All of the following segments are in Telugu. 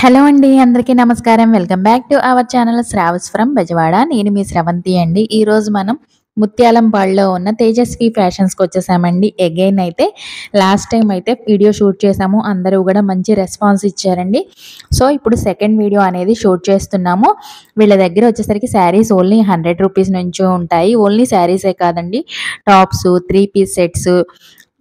హలో అండి. అందరికీ నమస్కారం. Welcome back to our channel Shravas from Bezawada. నేను మీ స్రవంతి అండి. ఈరోజు మనం ముత్యాలంపాడులో ఉన్న తేజస్వి ఫ్యాషన్స్‌కి వచ్చేసామండి. అగైన్ అయితే లాస్ట్ టైం అయితే వీడియో షూట్ చేసాము. అందరూ కూడా మంచి రెస్పాన్స్ ఇచ్చారండి. సో, ఇప్పుడు సెకండ్ వీడియో అనేది షూట్ చేస్తున్నాము. వీళ్ళ దగ్గర వచ్చేసరికి శారీస్ ఓన్లీ ₹100 నుంచే ఉంటాయి. ఓన్లీ శారీసే కాదండి. Tops, 3 piece sets,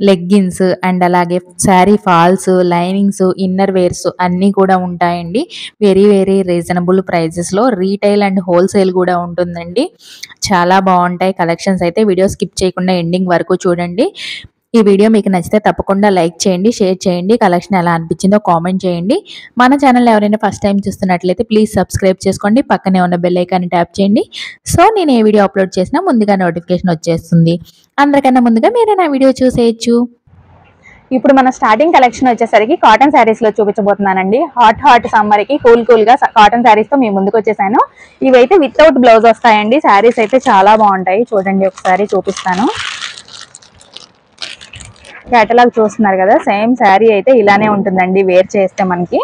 leggings and అలాగే sari falls, linings, inner wears అన్నీ కూడా ఉంటాయండి. వెరీ రీజనబుల్ ప్రైజెస్‌లో రీటైల్ అండ్ హోల్‌సేల్ కూడా ఉంటుందండి. చాలా బావుంటాయి కలెక్షన్స్ అయితే. వీడియో స్కిప్ చేయకుండా ఎండింగ్ వరకు చూడండి. ఈ వీడియో మీకు నచ్చితే తప్పకుండా లైక్ చేయండి, షేర్ చేయండి. కలెక్షన్ ఎలా అనిపించిందో కామెంట్ చేయండి. మన ఛానల్ ఎవరైనా ఫస్ట్ టైం చూస్తున్నట్లయితే ప్లీజ్ సబ్స్క్రైబ్ చేసుకోండి. పక్కనే ఉన్న బెల్ ఐకాన్ని ట్యాప్ చేయండి. సో, నేను ఏ వీడియో అప్లోడ్ చేసినా ముందుగా నోటిఫికేషన్ వచ్చేస్తుంది. అందరికన్నా ముందుగా మీరే నా వీడియో చూసేయచ్చు. ఇప్పుడు మన స్టార్టింగ్ కలెక్షన్ వచ్చేసరికి కాటన్ శారీస్ లో చూపించబోతున్నానండి. హాట్ సమ్మర్ కి కూల్ గా కాటన్ శారీస్ తో మేము ముందుకు వచ్చేసాను. ఇవైతే వితౌట్ బ్లౌజ్ వస్తాయండి. శారీస్ అయితే చాలా బాగుంటాయి. చూడండి, ఒకసారి చూపిస్తాను. కేటలాగ్ చూస్తున్నారు కదా, సేమ్ శారీ అయితే ఇలానే ఉంటుందండి వేర్ చేస్తే. మనకి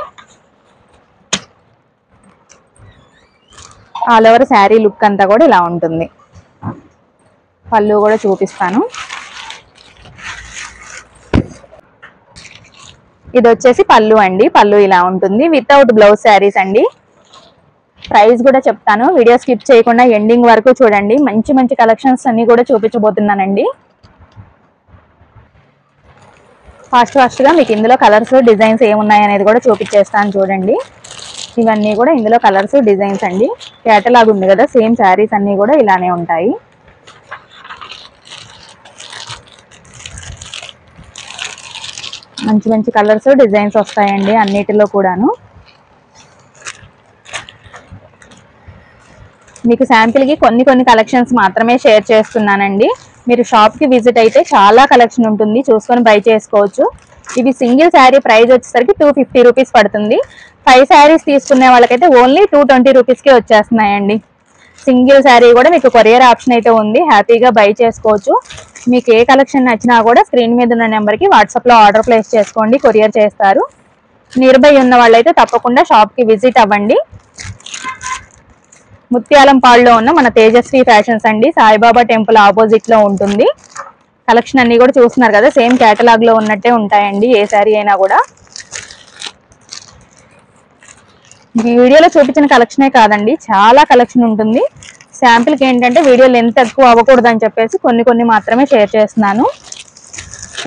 ఆల్ ఓవర్ శారీ లుక్ అంతా కూడా ఇలా ఉంటుంది. పళ్ళు కూడా చూపిస్తాను. ఇది వచ్చేసి పళ్ళు అండి. పళ్ళు ఇలా ఉంటుంది వితౌట్ బ్లౌజ్ శారీస్ అండి. ప్రైస్ కూడా చెప్తాను, వీడియో స్కిప్ చేయకుండా ఎండింగ్ వరకు చూడండి. మంచి కలెక్షన్స్ అన్ని కూడా చూపించబోతున్నానండి. ఫాస్ట్ గా మీకు ఇందులో కలర్స్, డిజైన్స్ ఏమున్నాయి అనేది కూడా చూపించేస్తాను. చూడండి, ఇవన్నీ కూడా ఇందులో కలర్స్, డిజైన్స్ అండి. కేటలాగ్ ఉంది కదా, సేమ్ శారీస్ అన్ని కూడా ఇలానే ఉంటాయి. మంచి కలర్స్, డిజైన్స్ వస్తాయండి అన్నిటిలో కూడాను. మీకు శాంపిల్ కి కొన్ని కలెక్షన్స్ మాత్రమే షేర్ చేస్తున్నానండి. మీరు షాప్ కి విజిట్ అయితే చాలా కలెక్షన్ ఉంటుంది, చూసుకొని బై చేసుకోవచ్చు. ఇవి సింగిల్ శారీ ప్రైస్ వచ్చేసరికి ₹250 పడుతుంది. 5 శారీస్ తీసుకునే వాళ్ళకైతే ఓన్లీ ₹220కే వచ్చేస్తున్నాయండి. సింగిల్ శారీ కూడా మీకు కొరియర్ ఆప్షన్ అయితే ఉంది, హ్యాపీగా బై చేసుకోవచ్చు. మీకు ఏ కలెక్షన్ నచ్చినా కూడా స్క్రీన్ మీద ఉన్న నెంబర్కి వాట్సాప్లో ఆర్డర్ ప్లేస్ చేసుకోండి, కొరియర్ చేస్తారు. నియర్ బై ఉన్న వాళ్ళైతే తప్పకుండా షాప్కి విజిట్ అవ్వండి. ముత్యాలంపాడులో ఉన్న మన తేజస్వి ఫ్యాషన్స్ అండి. సాయిబాబా టెంపుల్ ఆపోజిట్ లో ఉంటుంది. కలెక్షన్ అన్ని కూడా చూస్తున్నారు కదా, సేమ్ కేటలాగ్ లో ఉన్నట్టే ఉంటాయండి ఏ శారీ అయినా కూడా. ఈ వీడియోలో చూపించిన కలెక్షనే కాదండి, చాలా కలెక్షన్ ఉంటుంది. శాంపిల్కి ఏంటంటే వీడియో లెంత్ ఎక్కువ అవ్వకూడదు అని చెప్పేసి కొన్ని మాత్రమే షేర్ చేస్తున్నాను.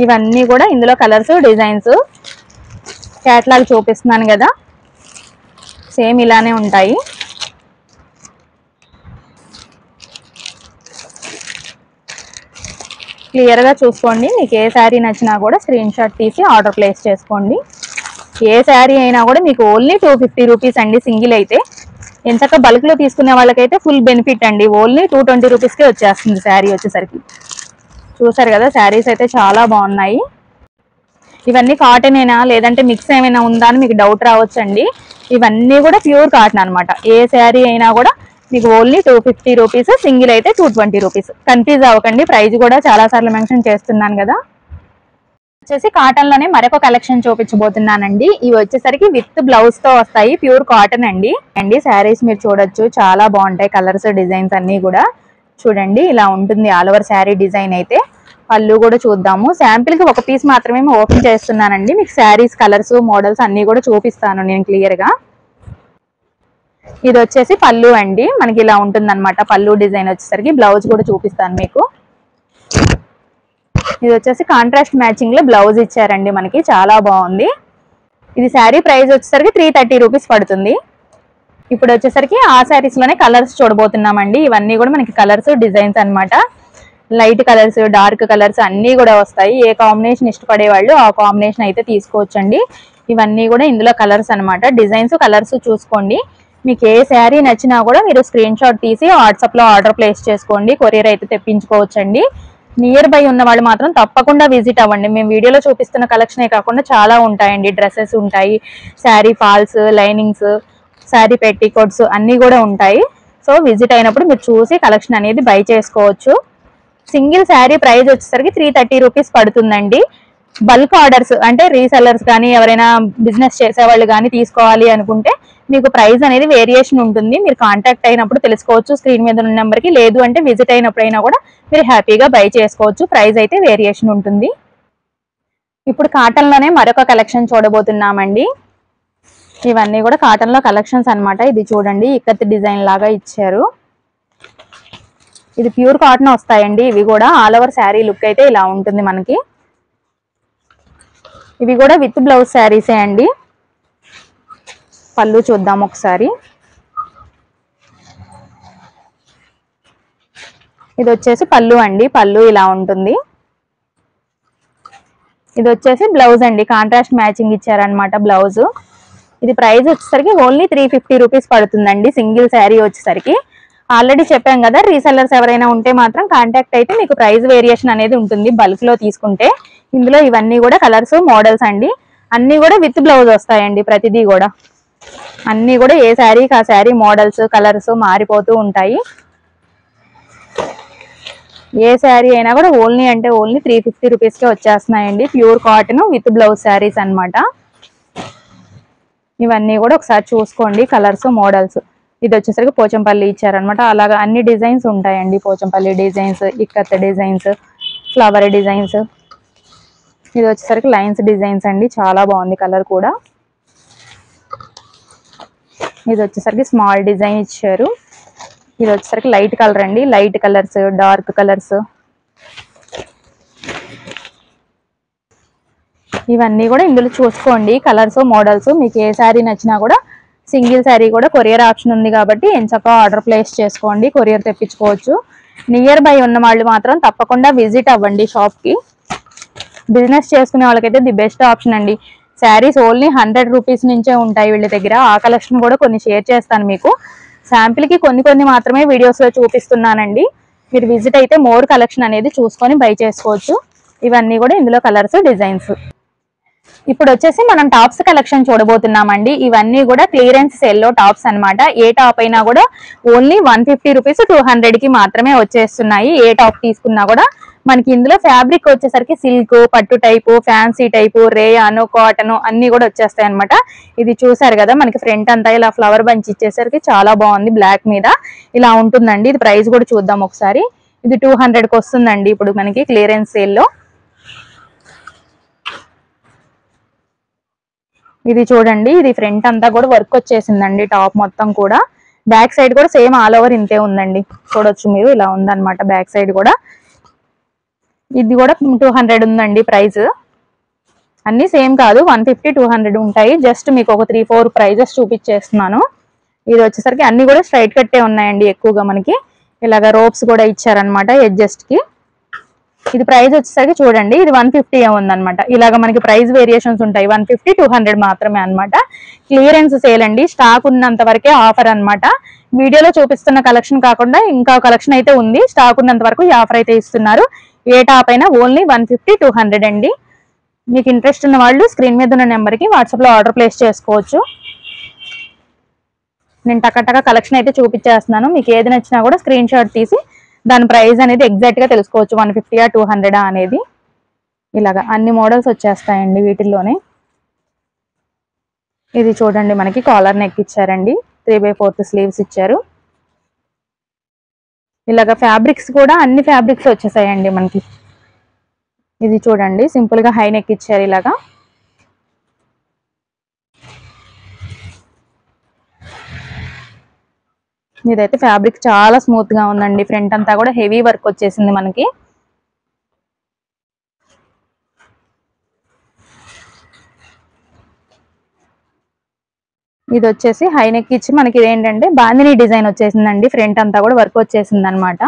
ఇవన్నీ కూడా ఇందులో కలర్స్, డిజైన్స్, కేటలాగ్ చూపిస్తున్నాను కదా, సేమ్ ఇలానే ఉంటాయి. క్లియర్గా చూసుకోండి. మీకు ఏ శారీ నచ్చినా కూడా స్క్రీన్ షాట్ తీసి ఆర్డర్ ప్లేస్ చేసుకోండి. ఏ శారీ అయినా కూడా మీకు ఓన్లీ ₹250 అండి. సింగిల్ అయితే ఎంచక్క బల్క్లో తీసుకునే వాళ్ళకైతే ఫుల్ బెనిఫిట్ అండి. ఓన్లీ ₹220కే వచ్చేస్తుంది శారీ వచ్చేసరికి. చూసారు కదా, శారీస్ అయితే చాలా బాగున్నాయి. ఇవన్నీ కాటన్ అయినా లేదంటే మిక్స్ ఏమైనా ఉందా అని మీకు డౌట్ రావచ్చండి. ఇవన్నీ కూడా ప్యూర్ కాటన్ అనమాట. ఏ శారీ అయినా కూడా మీకు ఓన్లీ ₹250, సింగిల్ అయితే ₹220. కన్ఫ్యూజ్ అవ్వకండి, ప్రైస్ కూడా చాలా సార్లు మెన్షన్ చేస్తున్నాను కదా. వచ్చేసి కాటన్ లోనే మరొక కలెక్షన్ చూపించబోతున్నానండి. ఇవి వచ్చేసరికి విత్ బ్లౌజ్ తో వస్తాయి, ప్యూర్ కాటన్ అండి. శారీస్ మీరు చూడొచ్చు, చాలా బాగుంటాయి. కలర్స్, డిజైన్స్ అన్ని కూడా చూడండి, ఇలా ఉంటుంది ఆల్ ఓవర్ శారీ డిజైన్ అయితే. పళ్ళు కూడా చూద్దాము. శాంపిల్ కి ఒక పీస్ మాత్రమే ఓపెన్ చేస్తున్నానండి. మీకు శారీస్, కలర్స్, మోడల్స్ అన్ని కూడా చూపిస్తాను నేను క్లియర్ గా. ఇది వచ్చేసి పళ్ళు అండి. మనకి ఇలా ఉంటుంది అనమాట పళ్ళు డిజైన్ వచ్చేసరికి. బ్లౌజ్ కూడా చూపిస్తాను మీకు. ఇది వచ్చేసి కాంట్రాస్ట్ మ్యాచింగ్ లో బ్లౌజ్ ఇచ్చారండి మనకి, చాలా బాగుంది. ఇది శారీ ప్రైస్ వచ్చేసరికి ₹330 పడుతుంది. ఇప్పుడు వచ్చేసరికి ఆ శారీస్ లోనే కలర్స్ చూడబోతున్నామండి. ఇవన్నీ కూడా మనకి కలర్స్, డిజైన్స్ అనమాట. లైట్ కలర్స్, డార్క్ కలర్స్ అన్ని కూడా వస్తాయి. ఏ కాంబినేషన్ ఇష్టపడే వాళ్ళు ఆ కాంబినేషన్ అయితే తీసుకోవచ్చండి. ఇవన్నీ కూడా ఇందులో కలర్స్ అనమాట. డిజైన్స్, కలర్స్ చూసుకోండి. మీకు ఏ శారీ నచ్చినా కూడా మీరు స్క్రీన్ షాట్ తీసి వాట్సాప్లో ఆర్డర్ ప్లేస్ చేసుకోండి, కొరియర్ అయితే తెప్పించుకోవచ్చండి. నియర్ బై ఉన్న వాళ్ళు మాత్రం తప్పకుండా విజిట్ అవ్వండి. మేము వీడియోలో చూపిస్తున్న కలెక్షనే కాకుండా చాలా ఉంటాయండి. డ్రెస్సెస్ ఉంటాయి, sari falls, linings, sari petticoats అన్నీ కూడా ఉంటాయి. సో విజిట్ అయినప్పుడు మీరు చూసి కలెక్షన్ అనేది బై చేసుకోవచ్చు. సింగిల్ శారీ ప్రైస్ వచ్చేసరికి ₹330 పడుతుందండి. బల్క్ ఆర్డర్స్ అంటే రీసెల్లర్స్ కానీ ఎవరైనా బిజినెస్ చేసేవాళ్ళు కానీ తీసుకోవాలి అనుకుంటే మీకు ప్రైస్ అనేది వేరియేషన్ ఉంటుంది. మీరు కాంటాక్ట్ అయినప్పుడు తెలుసుకోవచ్చు స్క్రీన్ మీద ఉన్న నెంబర్కి. లేదు అంటే విజిట్ అయినప్పుడైనా కూడా మీరు హ్యాపీగా బై చేసుకోవచ్చు. ప్రైస్ అయితే వేరియేషన్ ఉంటుంది. ఇప్పుడు కాటన్లోనే మరొక కలెక్షన్ చూడబోతున్నామండి. ఇవన్నీ కూడా కాటన్లో కలెక్షన్స్ అన్నమాట. ఇది చూడండి, ఇక్కత్ డిజైన్ లాగా ఇచ్చారు. ఇది ప్యూర్ కాటన్ వస్తాయండి. ఇవి కూడా ఆల్ ఓవర్ శారీ లుక్ అయితే ఇలా ఉంటుంది మనకి. ఇవి కూడా విత్ బ్లౌజ్ శారీసే అండి. పళ్ళు చూద్దాం ఒకసారి. ఇది వచ్చేసి పళ్ళు అండి. పళ్ళు ఇలా ఉంటుంది. ఇది వచ్చేసి బ్లౌజ్ అండి. కాంట్రాస్ట్ మ్యాచింగ్ ఇచ్చారనమాట బ్లౌజ్. ఇది ప్రైస్ వచ్చేసరికి ఓన్లీ 350 రూపీస్ పడుతుందండి సింగిల్ శారీ వచ్చేసరికి. ఆల్రెడీ చెప్పాం కదా, రీసెల్లర్స్ ఎవరైనా ఉంటే మాత్రం కాంటాక్ట్ అయితే మీకు ప్రైస్ వేరియేషన్ అనేది ఉంటుంది బల్క్ లో తీసుకుంటే. ఇందులో ఇవన్నీ కూడా కలర్స్ మోడల్స్ అండి. అన్ని కూడా విత్ బ్లౌజ్ వస్తాయండి. ప్రతిదీ కూడా అన్ని కూడా ఏ శారీకి ఆ శారీ మోడల్స్ కలర్స్ మారిపోతూ ఉంటాయి. ఏ శారీ అయినా కూడా ఓన్లీ అంటే ఓన్లీ 350 రూపీస్కే వచ్చేస్తున్నాయండి. Pure cotton with blouse saris అన్నమాట. ఇవన్నీ కూడా ఒకసారి చూసుకోండి కలర్స్ మోడల్స్. ఇది వచ్చేసరికి పోచంపల్లి ఇచ్చారనమాట. అలాగా అన్ని డిజైన్స్ ఉంటాయండి. Pochampally designs, Ikkat designs, flower designs. ఇది వచ్చేసరికి లైన్స్ డిజైన్స్ అండి. చాలా బాగుంది కలర్ కూడా. ఇది వచ్చేసరికి స్మాల్ డిజైన్ ఇచ్చారు. ఇది వచ్చేసరికి లైట్ కలర్ అండి. లైట్ కలర్స్, డార్క్ కలర్స్, ఇవన్నీ కూడా ఇందులో చూసుకోండి కలర్స్ మోడల్స్. మీకు ఏ శారీ నచ్చినా కూడా సింగిల్ శారీ కూడా కొరియర్ ఆప్షన్ ఉంది కాబట్టి ఎంచక్కా ఆర్డర్ ప్లేస్ చేసుకోండి. కొరియర్ తెప్పించుకోవచ్చు. నియర్ బై ఉన్న వాళ్ళు మాత్రం తప్పకుండా విజిట్ అవ్వండి షాప్కి. బిజినెస్ చేసుకునే వాళ్ళకైతే ది బెస్ట్ ఆప్షన్ అండి. శారీస్ ఓన్లీ 100 రూపీస్ నుంచే ఉంటాయి వీళ్ళ దగ్గర. ఆ కలెక్షన్ కూడా కొన్ని షేర్ చేస్తాను మీకు. శాంపిల్కి కొన్ని మాత్రమే వీడియోస్లో చూపిస్తున్నానండి. మీరు విజిట్ అయితే మోర్ కలెక్షన్ అనేది చూసుకొని బై చేసుకోవచ్చు. ఇవన్నీ కూడా ఇందులో కలర్స్ డిజైన్స్. ఇప్పుడు వచ్చేసి మనం టాప్స్ కలెక్షన్ చూడబోతున్నామండి. ఇవన్నీ కూడా క్లియరెన్స్ సేల్లో టాప్స్ అన్నమాట. ఏ టాప్ అయినా కూడా ఓన్లీ 150 రూపీస్ 200కి మాత్రమే వచ్చేస్తున్నాయి. ఏ టాప్ తీసుకున్నా కూడా మనకి ఇందులో ఫ్యాబ్రిక్ వచ్చేసరికి సిల్క్, పట్టు టైపు, ఫ్యాన్సీ టైపు, రేయాను, కాటన్ అన్ని కూడా వచ్చేస్తాయి అనమాట. ఇది చూసారు కదా, మనకి ఫ్రంట్ అంతా ఇలా ఫ్లవర్ బంచ్ ఇచ్చేసరికి చాలా బాగుంది. బ్లాక్ మీద ఇలా ఉంటుందండి. ఇది ప్రైస్ కూడా చూద్దాం ఒకసారి. ఇది 200కి వస్తుందండి ఇప్పుడు మనకి క్లియరెన్స్ సేల్లో. ఇది చూడండి, ఇది ఫ్రంట్ అంతా కూడా వర్క్ వచ్చేసిందండి. టాప్ మొత్తం కూడా బ్యాక్ సైడ్ కూడా సేమ్ ఆల్ ఓవర్ ఇంతే ఉందండి. చూడొచ్చు మీరు, ఇలా ఉందన్నమాట బ్యాక్ సైడ్ కూడా. ఇది కూడా 200 ఉందండి ప్రైస్. అన్ని సేమ్ కాదు, 150 200 ఉంటాయి. జస్ట్ మీకు ఒక 3-4 ప్రైజెస్ చూపించేస్తున్నాను. ఇది వచ్చేసరికి అన్ని కూడా స్ట్రైట్ కట్టే ఉన్నాయండి ఎక్కువగా. మనకి ఇలాగ రోప్స్ కూడా ఇచ్చారనమాట ఎడ్జస్ట్ కి. ఇది ప్రైస్ వచ్చేసరికి చూడండి, ఇది 150 ఉందన్నమాట. ఇలాగ మనకి ప్రైస్ వేరియేషన్స్ ఉంటాయి. 150 200 మాత్రమే అన్నమాట. క్లియరెన్స్ సేల్ అండి. స్టాక్ ఉన్నంత వరకే ఆఫర్ అన్నమాట. వీడియోలో చూపిస్తున్న కలెక్షన్ కాకుండా ఇంకా కలెక్షన్ అయితే ఉంది. స్టాక్ ఉన్నంత వరకు ఈ ఆఫర్ అయితే ఇస్తున్నారు. ఏ టాప్ అయినా ఓన్లీ 150 200 అండి. మీకు ఇంట్రెస్ట్ ఉన్న వాళ్ళు స్క్రీన్ మీద ఉన్న నెంబర్కి వాట్సాప్లో ఆర్డర్ ప్లేస్ చేసుకోవచ్చు. నేను టకటక కలెక్షన్ అయితే చూపించేస్తున్నాను. మీకు ఏది నచ్చినా కూడా స్క్రీన్ షాట్ తీసి దాని ప్రైస్ అనేది ఎగ్జాక్ట్ గా తెలుసుకోవచ్చు. 150 200 అనేది. ఇలాగా అన్ని మోడల్స్ వచ్చేస్తాయండి వీటిల్లోనే. ఇది చూడండి, మనకి కాలర్ నెక్ ఇచ్చారండి. 3/4 స్లీవ్స్ ఇచ్చారు. ఇలాగా ఫ్యాబ్రిక్స్ కూడా అన్ని ఫ్యాబ్రిక్స్ వచ్చేసాయండి మనకి. ఇది చూడండి, సింపుల్ గా హై నెక్ ఇచ్చారు ఇలాగా. ఇదైతే ఫ్యాబ్రిక్ చాలా స్మూత్ గా ఉందండి. ఫ్రంట్ అంతా కూడా హెవీ వర్క్ వచ్చేసింది మనకి. ఇది వచ్చేసి హై నెక్ ఇచ్చి మనకి ఏంటంటే బాందిని డిజైన్ వచ్చేసిందండి. ఫ్రంట్ అంతా కూడా వర్క్ వచ్చేసింది అనమాట.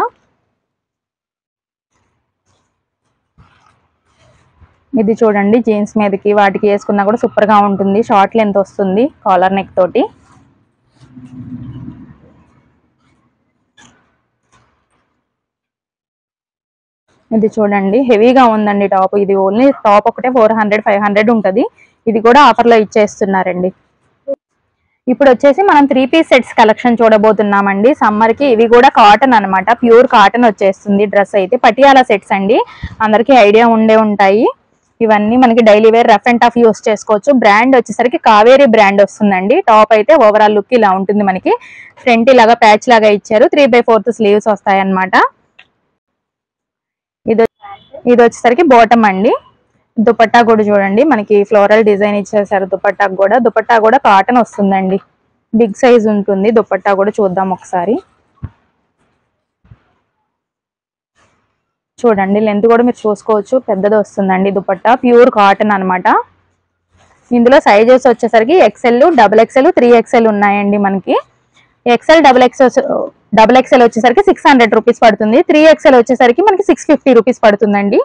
ఇది చూడండి, జీన్స్ మీదకి వాటికి వేసుకున్నా కూడా సూపర్ గా ఉంటుంది. షార్ట్ లెంత్ వస్తుంది కాలర్ నెక్ తోటి. ఇది చూడండి, హెవీగా ఉందండి టాప్. ఇది ఓన్లీ టాప్ ఒకటే 400 500 ఉంటుంది. ఇది కూడా ఆఫర్ లో ఇచ్చేస్తున్నారండి. ఇప్పుడు వచ్చేసి మనం 3 పీస్ సెట్స్ కలెక్షన్ చూడబోతున్నామండి. సమ్మర్ కి ఇవి కూడా కాటన్ అన్నమాట. ప్యూర్ కాటన్ వచ్చేస్తుంది డ్రెస్ అయితే. పటియాలా సెట్స్ అండి, అందరికీ ఐడియా ఉండే ఉంటాయి. ఇవన్నీ మనకి daily wear rough and tough use చేసుకోవచ్చు. బ్రాండ్ వచ్చేసరికి కావేరీ బ్రాండ్ వస్తుందండి. టాప్ అయితే ఓవరాల్ లుక్ ఇలా ఉంటుంది. మనకి ఫ్రంట్ ఇలాగా ప్యాచ్ లాగా ఇచ్చారు. 3/4 స్లీవ్స్ వస్తాయి అన్నమాట. ఇది వచ్చేసరికి బాటమ్ అండి. దుపట్టా కూడా చూడండి మనకి ఫ్లోరల్ డిజైన్ ఇచ్చేసారు. దుపట్టా కూడా కాటన్ వస్తుందండి. బిగ్ సైజ్ ఉంటుంది. దుపట్టా కూడా చూద్దాం ఒకసారి. చూడండి లెంత్ కూడా మీరు చూసుకోవచ్చు, పెద్దది వస్తుందండి. దుపట్టా ప్యూర్ కాటన్ అన్నమాట. ఇందులో సైజెస్ వచ్చేసరికి XL, XXL, 3XL ఉన్నాయండి. మనకి XL, XXL వచ్చేసరికి 600 రూపీస్ పడుతుంది. 3XL వచ్చేసరికి మనకి 650 రూపీస్ పడుతుందండి.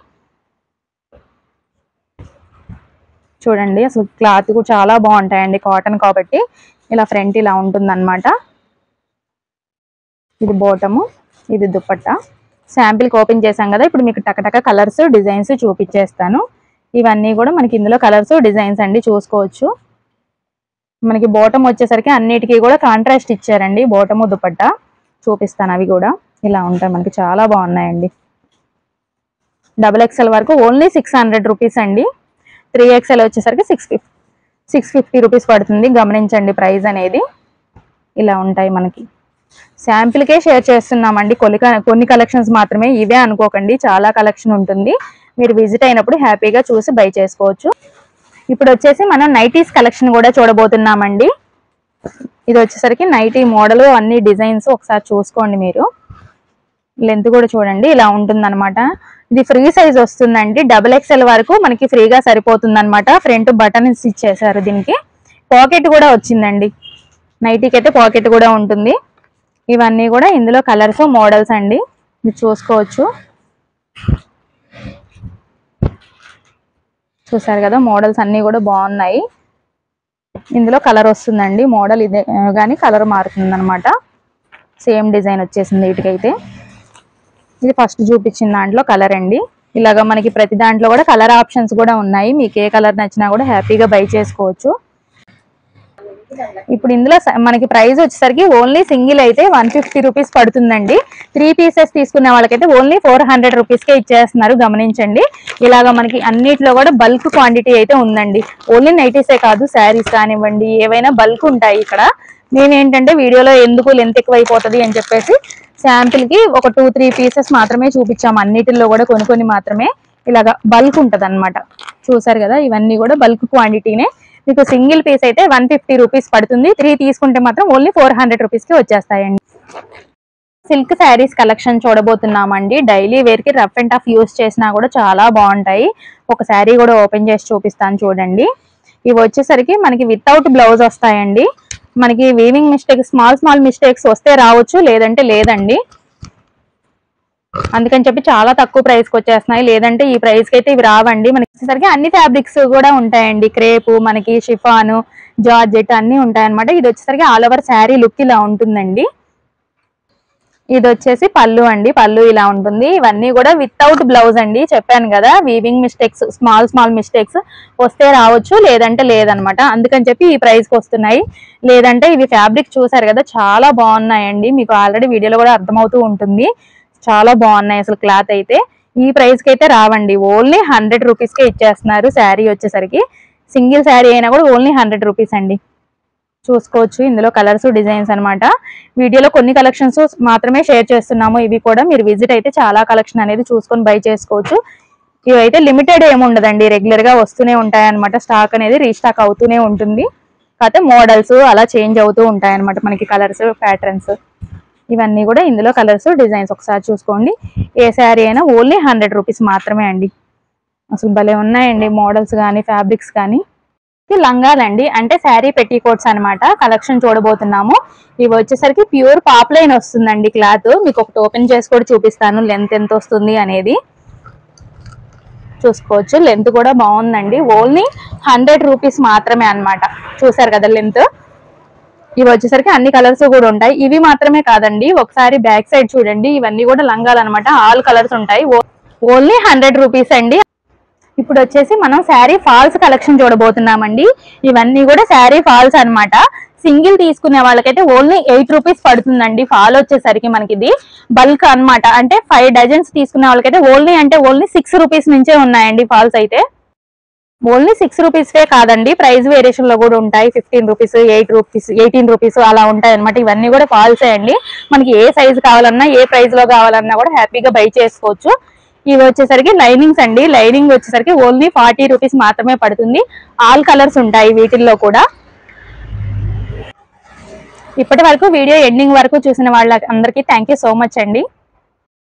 చూడండి అసలు క్లాత్ కూడా చాలా బాగుంటాయండి, కాటన్ కాబట్టి. ఇలా ఫ్రంట్ ఇలా ఉంటుంది అన్నమాట. ఇది బాటము, ఇది దుపట్టా. శాంపిల్కి ఓపెన్ చేసాం కదా, ఇప్పుడు మీకు టకటక కలర్స్ డిజైన్స్ చూపించేస్తాను. ఇవన్నీ కూడా మనకి ఇందులో కలర్స్ డిజైన్స్ అండి, చూసుకోవచ్చు. మనకి బాటమ్ వచ్చేసరికి అన్నిటికీ కూడా కాంట్రాస్ట్ ఇచ్చారండి. బాటము దుపట్టా చూపిస్తాను. అవి కూడా ఇలా ఉంటాయి మనకి, చాలా బాగున్నాయండి. XXL వరకు ఓన్లీ 600 రూపీస్ అండి. 3XL వచ్చేసరికి 650 రూపీస్ పడుతుంది. గమనించండి ప్రైస్ అనేది. ఇలా ఉంటాయి మనకి. శాంపిల్కే షేర్ చేస్తున్నామండి, కొన్ని కలెక్షన్స్ మాత్రమే, ఇవే అనుకోకండి, చాలా కలెక్షన్ ఉంటుంది. మీరు విజిట్ అయినప్పుడు హ్యాపీగా చూసి బై చేసుకోవచ్చు. ఇప్పుడు వచ్చేసి మనం నైటీస్ కలెక్షన్ కూడా చూడబోతున్నామండి. ఇది వచ్చేసరికి నైటీ మోడల్, అన్ని డిజైన్స్ ఒకసారి చూసుకోండి మీరు. లెంత్ కూడా చూడండి ఇలా ఉంటుందన్నమాట. ఇది ఫ్రీ సైజ్ వస్తుందండి. XXL వరకు మనకి ఫ్రీగా సరిపోతుంది అనమాట. ఫ్రంట్ బటన్స్ ఇచ్చేసారు. దీనికి పాకెట్ కూడా వచ్చిందండి. నైటీకి అయితే పాకెట్ కూడా ఉంటుంది. ఇవన్నీ కూడా ఇందులో కలర్స్ మోడల్స్ అండి, మీరు చూసుకోవచ్చు. చూసారు కదా, మోడల్స్ అన్ని కూడా బాగున్నాయి. ఇందులో కలర్ వస్తుందండి. మోడల్ ఇదే కానీ కలర్ మారుతుంది అనమాట. సేమ్ డిజైన్ వచ్చేసింది వీటికైతే. ఇది ఫస్ట్ చూపించిన దాంట్లో కలర్ అండి. ఇలాగా మనకి ప్రతి దాంట్లో కూడా కలర్ ఆప్షన్స్ కూడా ఉన్నాయి. మీకు ఏ కలర్ నచ్చినా కూడా హ్యాపీగా బై చేసుకోవచ్చు. ఇప్పుడు ఇందులో మనకి ప్రైస్ వచ్చేసరికి ఓన్లీ సింగిల్ అయితే 150 రూపీస్ పడుతుందండి. 3 పీసెస్ తీసుకునే వాళ్ళకైతే ఓన్లీ 400 రూపీస్కే ఇచ్చేస్తున్నారు. గమనించండి, ఇలాగా మనకి అన్నిట్లో కూడా బల్క్ క్వాంటిటీ అయితే ఉందండి. ఓన్లీ నైటీసే కాదు, శారీస్ కానివ్వండి, ఏవైనా బల్క్ ఉంటాయి ఇక్కడ. మేమేంటంటే వీడియోలో ఎందుకు లెంత్ ఎక్కువ అయిపోతుంది అని చెప్పేసి శాంపిల్కి ఒక 2-3 పీసెస్ మాత్రమే చూపించాము. అన్నిటిలో కూడా కొన్ని మాత్రమే ఇలాగా బల్క్ ఉంటుంది అనమాట. చూసారు కదా, ఇవన్నీ కూడా బల్క్ క్వాంటిటీనే. మీకు సింగిల్ పీస్ అయితే 150 రూపీస్ పడుతుంది. 3 తీసుకుంటే మాత్రం ఓన్లీ 400 రూపీస్కి వచ్చేస్తాయండి. సిల్క్ శారీస్ కలెక్షన్ చూడబోతున్నామండి. డైలీ వేర్కి రఫ్ అండ్ టఫ్ యూస్ చేసినా కూడా చాలా బాగుంటాయి. ఒక శారీ కూడా ఓపెన్ చేసి చూపిస్తాను చూడండి. ఇవి వచ్చేసరికి మనకి వితౌట్ బ్లౌజ్ వస్తాయండి. మనకి వీవింగ్ మిస్టేక్స్, స్మాల్ మిస్టేక్స్ వస్తే రావచ్చు, లేదంటే లేదండి. అందుకని చెప్పి చాలా తక్కువ ప్రైస్కి వచ్చేస్తున్నాయి. లేదంటే ఈ ప్రైస్కి అయితే ఇవి రావండి. మనకి వచ్చేసరికి అన్ని ఫ్యాబ్రిక్స్ కూడా ఉంటాయండి. క్రేపు, మనకి షిఫాను, జార్జెట్ అన్ని ఉంటాయన్నమాట. ఇది వచ్చేసరికి ఆల్ ఓవర్ శారీ లుక్ ఇలా ఉంటుందండి. ఇది వచ్చేసి పళ్ళు అండి. పళ్ళు ఇలా ఉంటుంది. ఇవన్నీ కూడా వితౌట్ బ్లౌజ్ అండి. చెప్పాను కదా, వీవింగ్ మిస్టేక్స్, స్మాల్ మిస్టేక్స్ వస్తే రావచ్చు, లేదంటే లేదనమాట. అందుకని చెప్పి ఈ ప్రైస్కి వస్తున్నాయి. లేదంటే ఇవి ఫ్యాబ్రిక్ చూసారు కదా, చాలా బాగున్నాయండి. మీకు ఆల్రెడీ వీడియోలో కూడా అర్థమవుతూ ఉంటుంది. చాలా బాగున్నాయి అసలు. క్లాత్ అయితే ఈ ప్రైస్కి అయితే రావండి. ఓన్లీ 100 రూపీస్కే ఇచ్చేస్తున్నారు. శారీ వచ్చేసరికి సింగిల్ శారీ అయినా కూడా ఓన్లీ 100 రూపీస్ అండి. చూసుకోవచ్చు ఇందులో కలర్స్, డిజైన్స్ అనమాట. వీడియోలో కొన్ని కలెక్షన్స్ మాత్రమే షేర్ చేస్తున్నాము. ఇవి కూడా మీరు విజిట్ అయితే చాలా కలెక్షన్ అనేది చూసుకొని బై చేసుకోవచ్చు. ఇవైతే లిమిటెడ్ ఏముండదండి, రెగ్యులర్ గా వస్తూనే ఉంటాయి అనమాట. స్టాక్ అనేది రీస్టాక్ అవుతూనే ఉంటుంది. కాకపోతే మోడల్స్ అలా చేంజ్ అవుతూ ఉంటాయి అనమాట. మనకి కలర్స్, ప్యాటర్న్స్ ఇవన్నీ కూడా ఇందులో కలర్స్, డిజైన్స్ ఒకసారి చూసుకోండి. ఏ శారీ అయినా ఓన్లీ 100 రూపీస్ మాత్రమే అండి. అసలు భలే ఉన్నాయండి మోడల్స్ కానీ, ఫ్యాబ్రిక్స్ కానీ. లంగాలండి, అంటే శారీ పెట్టికోట్స్ అనమాట. కలెక్షన్ చూడబోతున్నాము. ఇవి వచ్చేసరికి ప్యూర్ పాప్లైన్ వస్తుందండి క్లాత్. మీకు ఒకటి ఓపెన్ చేసి కూడా చూపిస్తాను లెంత్ ఎంత వస్తుంది అనేది. చూసుకోవచ్చు, లెంత్ కూడా బాగుందండి. ఓన్లీ 100 రూపీస్ మాత్రమే అనమాట. చూసారు కదా లెంత్. ఇవి వచ్చేసరికి అన్ని కలర్స్ కూడా ఉంటాయి. ఇవి మాత్రమే కాదండి, ఒకసారి బ్యాక్ సైడ్ చూడండి. ఇవన్నీ కూడా లంగాలు అనమాట. ఆల్ కలర్స్ ఉంటాయి. ఓన్లీ 100 రూపీస్ అండి. ఇప్పుడు వచ్చేసి మనం శారీ ఫాల్స్ కలెక్షన్ చూడబోతున్నామండి. ఇవన్నీ కూడా శారీ ఫాల్స్ అనమాట. సింగిల్ తీసుకునే వాళ్ళకైతే ఓన్లీ 8 రూపీస్ పడుతుందండి. ఫాల్ వచ్చేసరికి మనకి ఇది బల్క్ అనమాట. అంటే 5 డజన్స్ తీసుకునే వాళ్ళకైతే ఓన్లీ 6 రూపీస్ నుంచే ఉన్నాయండి ఫాల్స్ అయితే. ఓన్లీ 6 రూపీస్కే కాదండి, ప్రైస్ వేరియేషన్ లో కూడా ఉంటాయి. 15 రూపీస్, 8 రూపీస్, 18 రూపీస్ అలా ఉంటాయి అనమాట. ఇవన్నీ కూడా ఫాల్సే అండి. మనకి ఏ సైజు కావాలన్నా ఏ ప్రైస్ లో కావాలన్నా కూడా హ్యాపీగా బై చేసుకోవచ్చు. ఇవి వచ్చేసరికి లైనింగ్స్ అండి. లైనింగ్ వచ్చేసరికి ఓన్లీ 40 రూపీస్ మాత్రమే పడుతుంది. ఆల్ కలర్స్ ఉంటాయి వీటిల్లో కూడా. ఇప్పటి వరకు వీడియో ఎండింగ్ వరకు చూసిన వాళ్ళందరికీ థ్యాంక్ యూ సో మచ్ అండి.